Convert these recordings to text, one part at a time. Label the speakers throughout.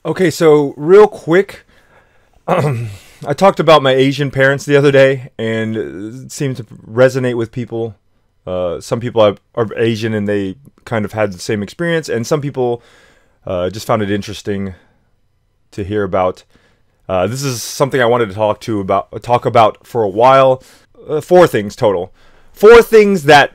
Speaker 1: Okay, so real quick, I talked about my Asian parents the other day, and it seemed to resonate with people. Some people are Asian and they kind of had the same experience, and some people just found it interesting to hear about. This is something I wanted to talk about for a while. Four things total. Four things that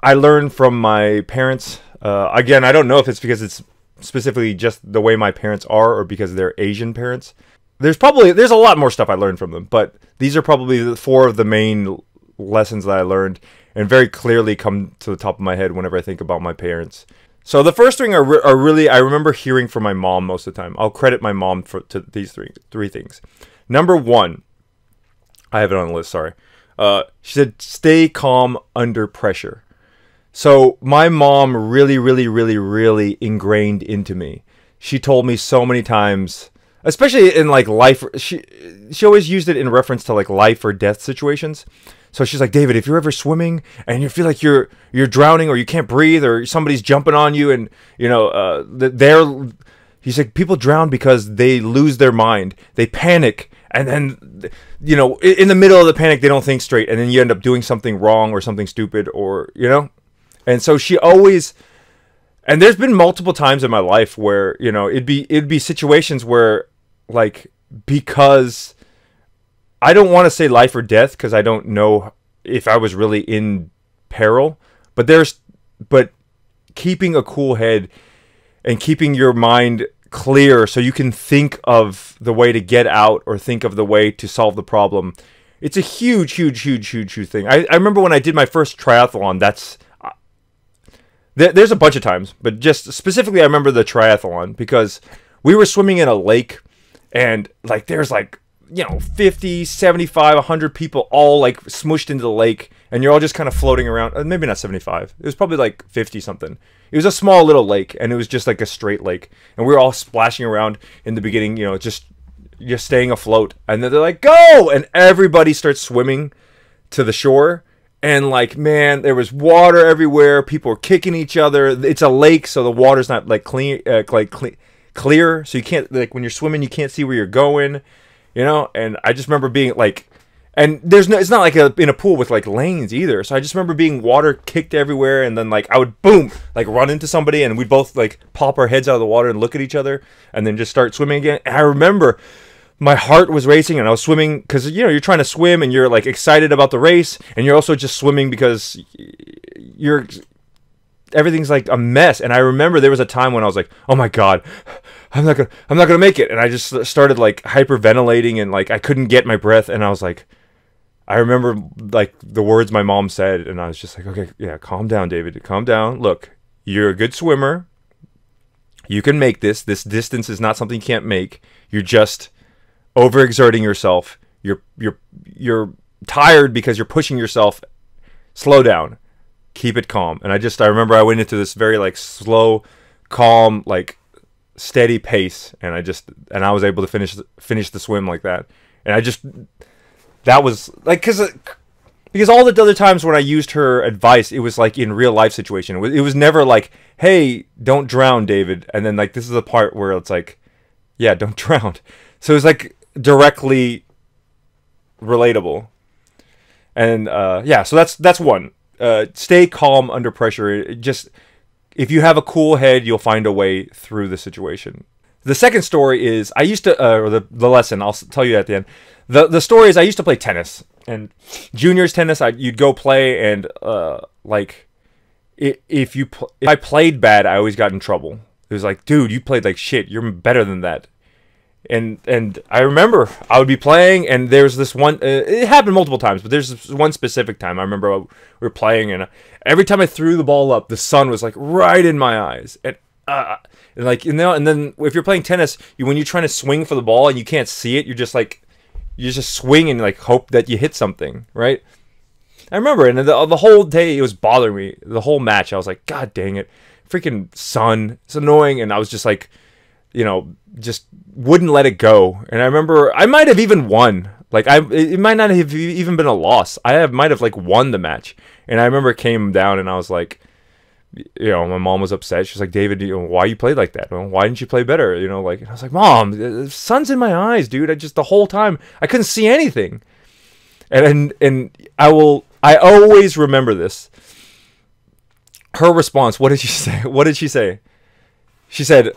Speaker 1: I learned from my parents. Again, I don't know if it's because it's specifically just the way my parents are or because they're Asian parents. There's a lot more stuff I learned from them, but these are probably the four of the main lessons that I learned and very clearly come to the top of my head whenever I think about my parents. So the first thing are really I remember hearing from my mom most of the time. I'll credit my mom to these three things. Number one, I have it on the list. Sorry, she said, "Stay calm under pressure." So my mom really, really, really, really ingrained into me. She told me so many times, especially in like life. She always used it in reference to like life or death situations. So she's like, David, if you're ever swimming and you feel like you're drowning or you can't breathe or somebody's jumping on you and he's like, people drown because they lose their mind, they panic, and then in the middle of the panic they don't think straight, and then you end up doing something wrong or something stupid or. And so she always, and there's been multiple times in my life where, it'd be situations where, like, because I don't want to say life or death because I don't know if I was really in peril, but keeping a cool head and keeping your mind clear so you can think of the way to get out or think of the way to solve the problem. It's a huge, huge, huge, huge, huge thing. I remember when I did my first triathlon, there's a bunch of times, but just specifically I remember the triathlon because we were swimming in a lake and like there's like 50, 75, 100 people all like smushed into the lake and you're all just kind of floating around. Maybe not 75. It was probably like 50 something. It was a small little lake and it was just like a straight lake. And we were all splashing around in the beginning, just staying afloat. And then they're like, go! And everybody starts swimming to the shore. And like, man, there was water everywhere. People were kicking each other. It's a lake, so the water's not like clear. So you can't, like, when you're swimming, you can't see where you're going. And I just remember being like, and it's not like in a pool with like lanes either. So I just remember being water kicked everywhere, and then like I would boom, like run into somebody, and we'd both like pop our heads out of the water and look at each other, and then just start swimming again. And I remember my heart was racing, and I was swimming because you're trying to swim, and you're like excited about the race, and you're also just swimming because everything's like a mess. And I remember there was a time when I was like, oh my god, I'm not gonna make it, and I just started like hyperventilating and like I couldn't get my breath, and I was like, I remember like the words my mom said, and I was just like, okay, yeah, calm down, David, calm down. Look, you're a good swimmer. You can make this. This distance is not something you can't make. You're just overexerting yourself. You're tired because you're pushing yourself. Slow down. Keep it calm. And I remember I went into this very like slow, calm, like steady pace, and I was able to finish the swim like that. And that was like because all the other times when I used her advice, it was like in real life situation. It was never like, hey, don't drown, David. And then like this is the part where it's like, yeah, don't drown. So it was like directly relatable. And yeah, so that's one. Stay calm under pressure. If you have a cool head, you'll find a way through the situation. The second story is I used to, or the lesson, I'll tell you at the end. The story is I used to play tennis, and juniors tennis, you'd go play, and like if I played bad, I always got in trouble. It was like, dude, you played like shit. You're better than that. And I remember I would be playing, and there's this one. It happened multiple times, but there's this one specific time. I remember we were playing, and every time I threw the ball up, the sun was like right in my eyes, and like and then if you're playing tennis, when you're trying to swing for the ball and you can't see it, you just swing and like hope that you hit something, right? I remember, and the whole day it was bothering me. The whole match, I was like, God dang it, freaking sun, it's annoying, and I was just like, just wouldn't let it go. And I remember I might have even won. Like it might not have even been a loss. Might have like won the match. And I remember it came down, and I was like, My mom was upset. She's like, David, why you played like that? Why didn't you play better? Like, and I was like, Mom, the sun's in my eyes, dude. The whole time I couldn't see anything. And I always remember this. Her response, what did she say? What did she say? She said,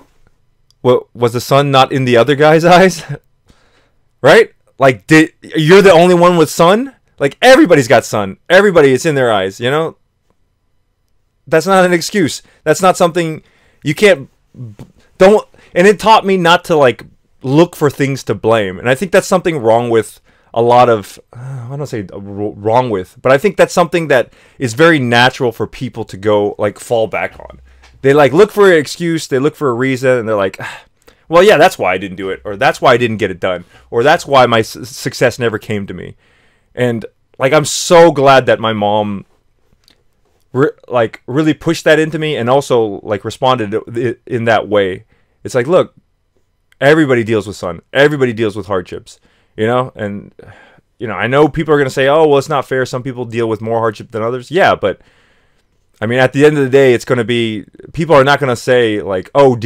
Speaker 1: "What, was the sun not in the other guy's eyes?" Right? Like, you're the only one with sun? Like, everybody's got sun. Everybody, it's in their eyes, That's not an excuse. That's not something you can't, don't, and it taught me not to, like, look for things to blame. And I think that's something wrong with a lot of, I don't say wrong with, but I think that's something that is very natural for people to go, like, fall back on. They, like, look for an excuse, they look for a reason, and they're like, well, yeah, that's why I didn't do it, or that's why I didn't get it done, or that's why my success never came to me. And, like, I'm so glad that my mom, really pushed that into me, and also, like, responded in that way. It's like, look, everybody deals with sun. Everybody deals with hardships, And, I know people are going to say, oh, well, it's not fair. Some people deal with more hardship than others. Yeah, but, I mean, at the end of the day, it's going to be, people are not going to say, like, oh,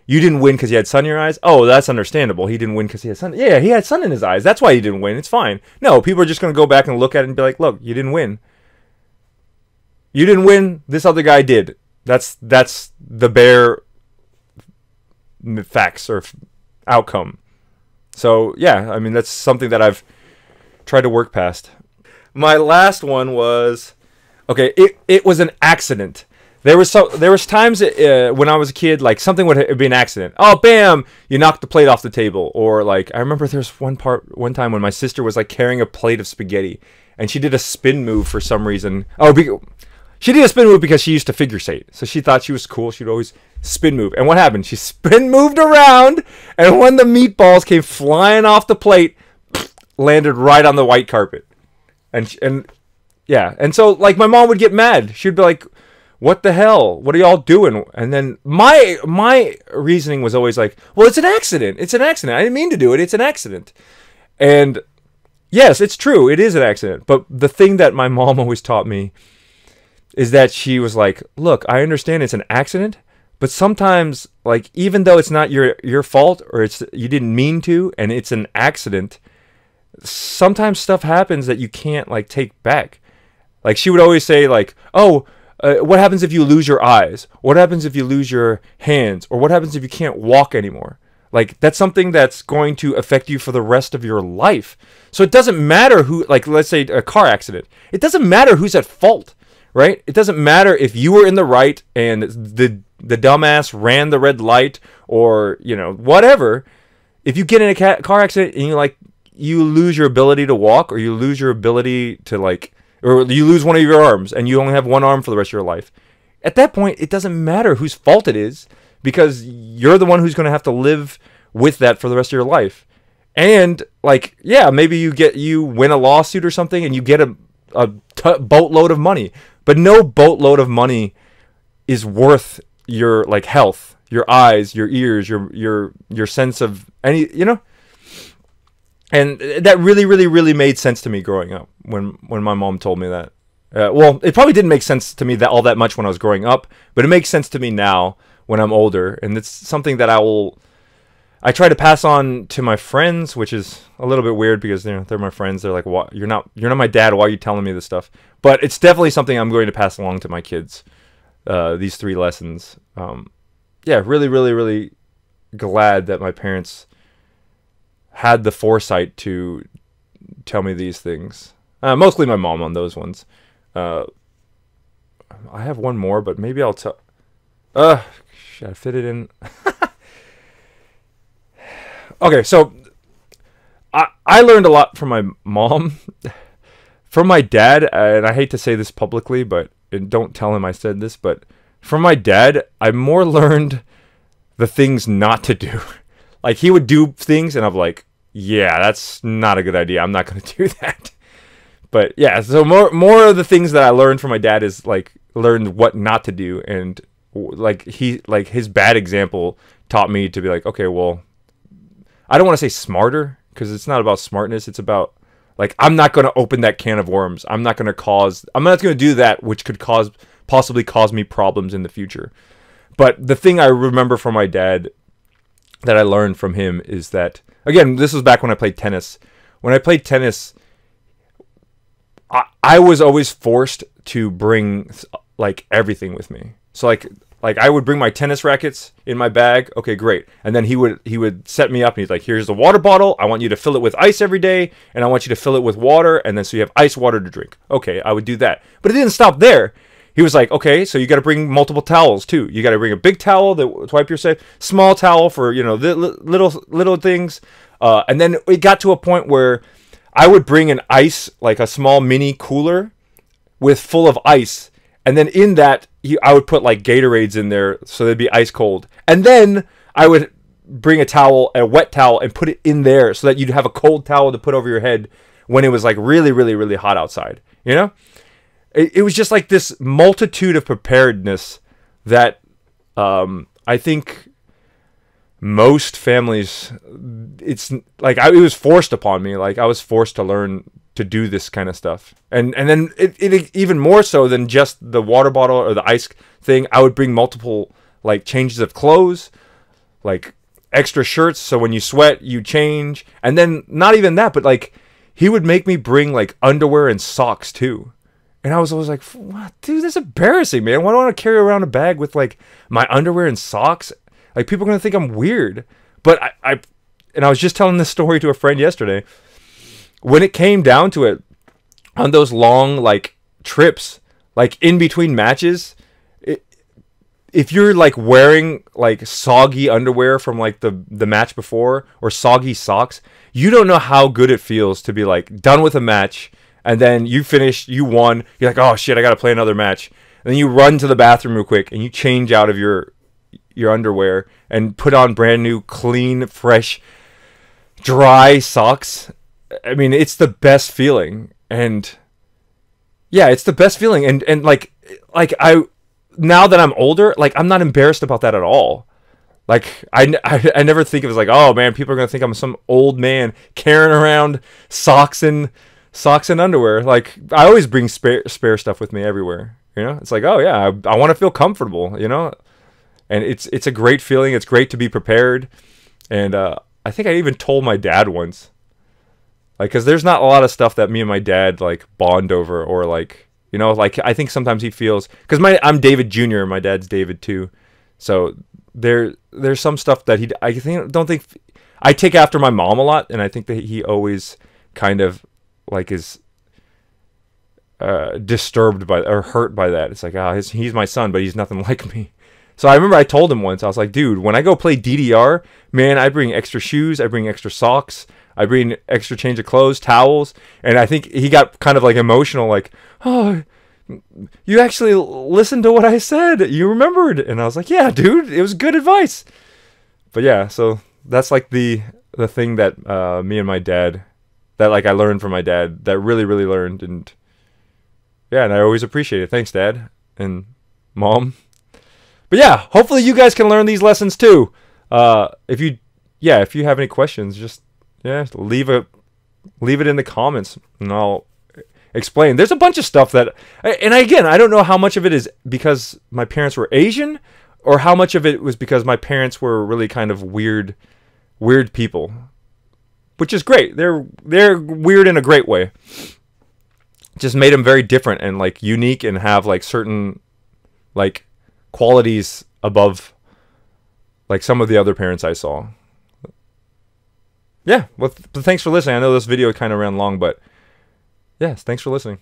Speaker 1: you didn't win because you had sun in your eyes? Oh, that's understandable. He didn't win because he had sun. Yeah, he had sun in his eyes. That's why he didn't win. It's fine. No, people are just going to go back and look at it and be like, look, you didn't win. You didn't win. This other guy did. That's the bare facts or outcome. So, yeah, I mean, that's something that I've tried to work past. My last one was, okay, it was an accident. There was times when I was a kid, like, something would be an accident. Oh, bam, you knocked the plate off the table. Or, like, I remember there was one time when my sister was, like, carrying a plate of spaghetti, and she did a spin move for some reason. She did a spin move because she used to figure skate. So she thought she was cool. She'd always spin move. And what happened? She spin moved around, and when the meatballs came flying off the plate, landed right on the white carpet. And yeah. And so, like, my mom would get mad. She'd be like, what the hell? What are y'all doing? And then my reasoning was always like, well, it's an accident. It's an accident. I didn't mean to do it. It's an accident. And yes, it's true. It is an accident. But the thing that my mom always taught me is that she was like, look, I understand it's an accident, but sometimes, like, even though it's not your fault, or you didn't mean to, and it's an accident, sometimes stuff happens that you can't, like, take back. Like, she would always say, like, oh, what happens if you lose your eyes? What happens if you lose your hands? Or what happens if you can't walk anymore? Like, that's something that's going to affect you for the rest of your life. So it doesn't matter who, like, let's say a car accident. It doesn't matter who's at fault. Right? It doesn't matter if you were in the right and the dumbass ran the red light, or, whatever. If you get in a car accident and you lose your ability to walk, or you lose your ability to, like, or you lose one of your arms and you only have one arm for the rest of your life. At that point, it doesn't matter whose fault it is, because you're the one who's going to have to live with that for the rest of your life. And, like, yeah, maybe you win a lawsuit or something and you get a boatload of money. But no boatload of money is worth your, like, health, your eyes, your ears, your sense of any, And that really, really, really made sense to me growing up when my mom told me that. Well, it probably didn't make sense to me all that much when I was growing up, but it makes sense to me now when I'm older, and it's something that I try to pass on to my friends, which is a little bit weird because they're my friends. They're like, "What? You're not my dad. Why are you telling me this stuff?" But it's definitely something I'm going to pass along to my kids. These 3 lessons. Yeah, really, really, really glad that my parents had the foresight to tell me these things. Mostly my mom on those ones. I have one more, but maybe I'll tell. Should I fit it in? Okay, so I learned a lot from my mom, from my dad, and I hate to say this publicly, and don't tell him I said this, but from my dad, I more learned the things not to do. Like, he would do things, and I'm like, yeah, that's not a good idea. I'm not going to do that. But yeah, so more of the things that I learned from my dad is, like, learned what not to do, and like his bad example taught me to be like, okay, well, I don't want to say smarter, because it's not about smartness. It's about, like, I'm not going to open that can of worms. I'm not going to do that which could possibly cause me problems in the future. But the thing I remember from my dad that I learned from him is that, again, this was back when I played tennis. When I played tennis, I was always forced to bring like everything with me. So like I would bring my tennis rackets in my bag. Okay, great. And then he would set me up and he's like, here's the water bottle. I want you to fill it with ice every day, and I want you to fill it with water, and then so you have ice water to drink. Okay, I would do that. But it didn't stop there. He was like, okay, so you got to bring multiple towels too. You got to bring a big towel to wipe your face, small towel for, you know, the little things. And then it got to a point where I would bring an ice, like a small mini cooler with full of ice. And then in that, I would put like Gatorades in there so they'd be ice cold. And then I would bring a towel, a wet towel, and put it in there so that you'd have a cold towel to put over your head when it was like really, really, really hot outside. You know? It was just like this multitude of preparedness that I think most families, it's like it was forced upon me. Like I was forced to learn to do this kind of stuff. And then it even more so than just the water bottle or the ice thing, I would bring multiple like changes of clothes, like extra shirts, so when you sweat you change. And then not even that, but like he would make me bring like underwear and socks too. And I was always like, what? Dude, this is embarrassing, man. Why do I want to carry around a bag with like my underwear and socks? Like people are going to think I'm weird. But I was just telling this story to a friend yesterday. When it came down to it, on those long like trips, like in between matches, if you're like wearing like soggy underwear from like the match before, or soggy socks, you don't know how good it feels to be like done with a match, and then you finish, you won, you're like, oh shit, I gotta play another match. And then you run to the bathroom real quick and you change out of your underwear and put on brand new, clean, fresh, dry socks. I mean, it's the best feeling. And yeah, it's the best feeling. And like I, now that I'm older, like I'm not embarrassed about that at all. Like I never think of it as like, oh man, people are gonna think I'm some old man carrying around socks and underwear. Like I always bring spare stuff with me everywhere. You know, it's like, oh yeah, I want to feel comfortable. You know, and it's a great feeling. It's great to be prepared. And I think I even told my dad once, like, because there's not a lot of stuff that me and my dad like bond over, or like, you know, like I think sometimes he feels, because I'm David Jr. My dad's David too, so there's some stuff that don't think I take after my mom a lot, and I think that he always kind of like is disturbed by or hurt by that. It's like, he's my son, but he's nothing like me. So I remember I told him once, I was like, dude, when I go play DDR, man, I bring extra shoes, I bring extra socks, I bring extra change of clothes, towels. And I think he got kind of like emotional, like, oh, you actually listened to what I said, you remembered. And I was like, yeah, dude, it was good advice. But yeah, so that's like the thing that me and my dad, that like I learned from my dad, that really, really learned. And yeah, and I always appreciate it. Thanks, Dad and Mom. But yeah, hopefully you guys can learn these lessons too. If you have any questions, just leave it in the comments and I'll explain. There's a bunch of stuff that, and again, I don't know how much of it is because my parents were Asian, or how much of it was because my parents were really kind of weird people, which is great. They're weird in a great way. Just made them very different and like unique, and have like certain like qualities above like some of the other parents I saw. Yeah, well, thanks for listening. I know this video kind of ran long, but yes, thanks for listening.